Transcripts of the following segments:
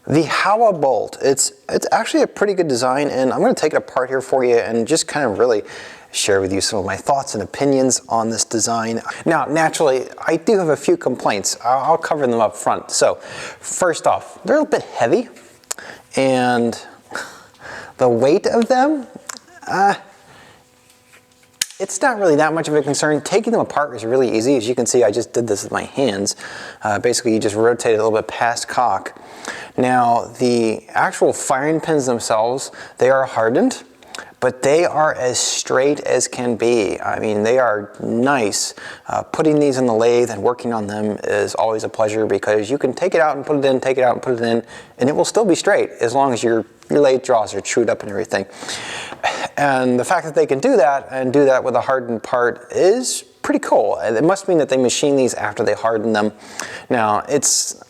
The Howa Bolt, it's actually a pretty good design, and I'm going to take it apart here for you and just kind of really share with you some of my thoughts and opinions on this design. Now, naturally, I do have a few complaints. I'll cover them up front. So, first off, they're a little bit heavy, and the weight of them, it's not really that much of a concern. Taking them apart is really easy. As you can see, I just did this with my hands. Basically, you just rotate it a little bit past cock. Now, the actual firing pins themselves, they are hardened, but they are as straight as can be. I mean, they are nice. Putting these in the lathe and working on them is always a pleasure because you can take it out and put it in, take it out and put it in, and it will still be straight as long as your lathe jaws are trued up and everything. And the fact that they can do that and do that with a hardened part is pretty cool. It must mean that they machine these after they harden them. Now,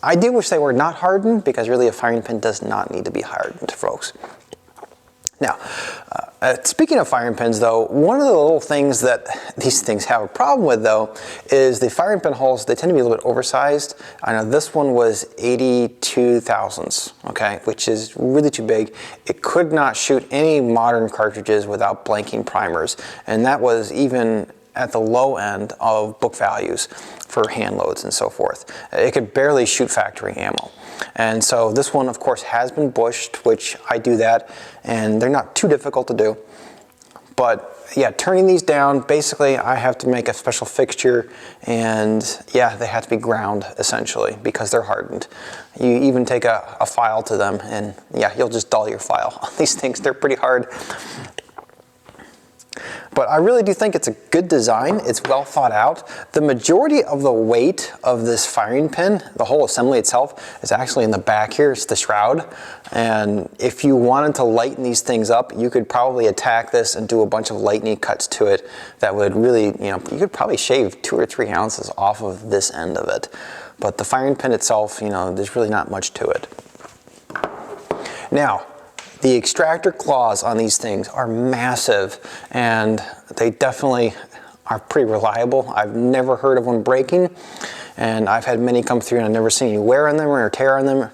I do wish they were not hardened because really a firing pin does not need to be hardened, folks. Now, speaking of firing pins though, one of the little things that these things have a problem with though is the firing pin holes, they tend to be a little bit oversized. I know this one was 82 thousandths, okay, which is really too big. It could not shoot any modern cartridges without blanking primers, and that was even at the low end of book values for hand loads and so forth. It could barely shoot factory ammo. And so this one, of course, has been bushed, which I do that, and they're not too difficult to do. But yeah, turning these down, basically I have to make a special fixture, and yeah, they have to be ground essentially because they're hardened. You even take a file to them and yeah, you'll just dull your file on these things. They're pretty hard. But I really do think it's a good design. It's well thought out. The majority of the weight of this firing pin, the whole assembly itself, is actually in the back here. It's the shroud. And if you wanted to lighten these things up, you could probably attack this and do a bunch of lightning cuts to it that would really, you could probably shave 2 or 3 ounces off of this end of it. But the firing pin itself, there's really not much to it. Now, the extractor claws on these things are massive, and they definitely are pretty reliable. I've never heard of one breaking, and I've had many come through and I've never seen any wear on them or tear on them.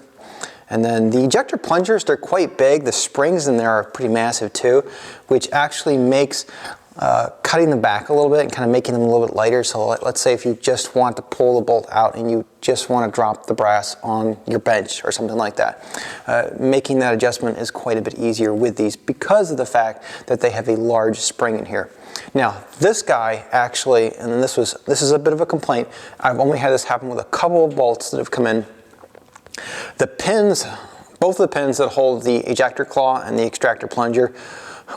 And then the ejector plungers, they're quite big. The springs in there are pretty massive too, which actually makes cutting them back a little bit and kind of making them a little bit lighter. So let's say if you just want to pull the bolt out and you just want to drop the brass on your bench or something like that, making that adjustment is quite a bit easier with these because of the fact that they have a large spring in here. Now, this guy actually, and this is a bit of a complaint, I've only had this happen with a couple of bolts that have come in. The pins, both of the pins that hold the ejector claw and the extractor plunger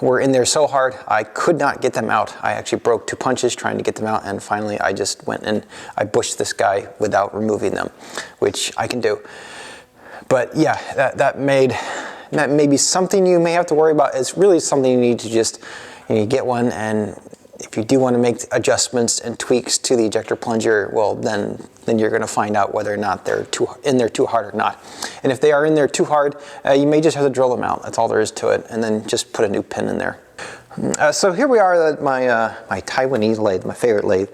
were in there so hard I could not get them out. I actually broke 2 punches trying to get them out, and finally I just went and I bushed this guy without removing them, which I can do. But yeah, that may be something you may have to worry about. It's really something you need to just get one, and if you do want to make adjustments and tweaks to the ejector plunger, well then you're going to find out whether or not they're in there too hard or not. And if they are in there too hard, you may just have to drill them out. That's all there is to it, and then just put a new pin in there. So here we are at my Taiwanese lathe, my favorite lathe.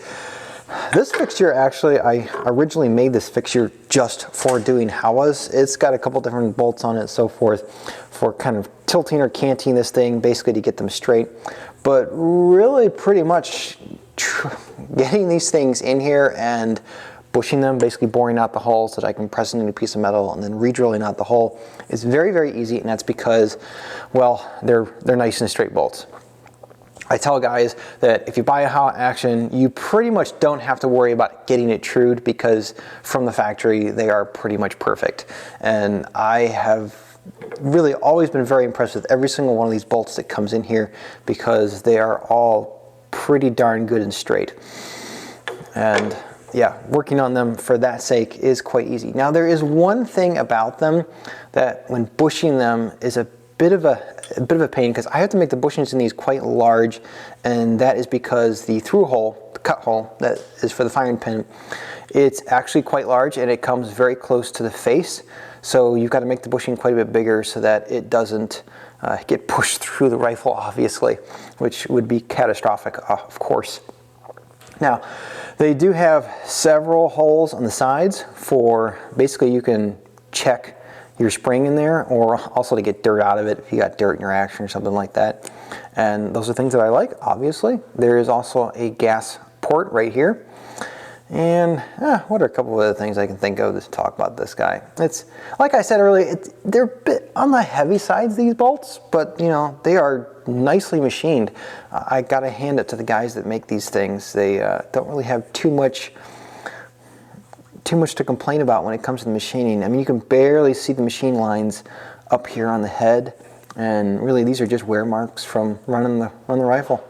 This fixture, actually, I originally made this fixture just for doing Howas. It's got a couple different bolts on it and so forth for kind of tilting or canting this thing, basically to get them straight. But really pretty much getting these things in here and bushing them, basically boring out the hole so that I can press in a new piece of metal and then re-drilling out the hole is very, very easy, and that's because, well, they're nice and straight bolts. I tell guys that if you buy a Howa Action, you pretty much don't have to worry about getting it trued because from the factory they are pretty much perfect. And I have really always been very impressed with every single one of these bolts that comes in here because they are all pretty darn good and straight. And yeah, working on them for that sake is quite easy. Now, there is one thing about them that when bushing them is a bit of a pain because I have to make the bushings in these quite large, and that is because the through hole, the cut hole that is for the firing pin, it's actually quite large and it comes very close to the face. So you've got to make the bushing quite a bit bigger so that it doesn't get pushed through the rifle, obviously, which would be catastrophic, of course. Now, they do have several holes on the sides for basically you can check your spring in there, or also to get dirt out of it if you got dirt in your action or something like that. And those are things that I like, obviously. There is also a gas port right here. And what are a couple of other things I can think of to talk about this guy? It's, like I said earlier, they're a bit on the heavy sides, these bolts, but you know, they are nicely machined. I gotta hand it to the guys that make these things. They don't really have too much to complain about when it comes to the machining. I mean, you can barely see the machine lines up here on the head, and really these are just wear marks from running the rifle.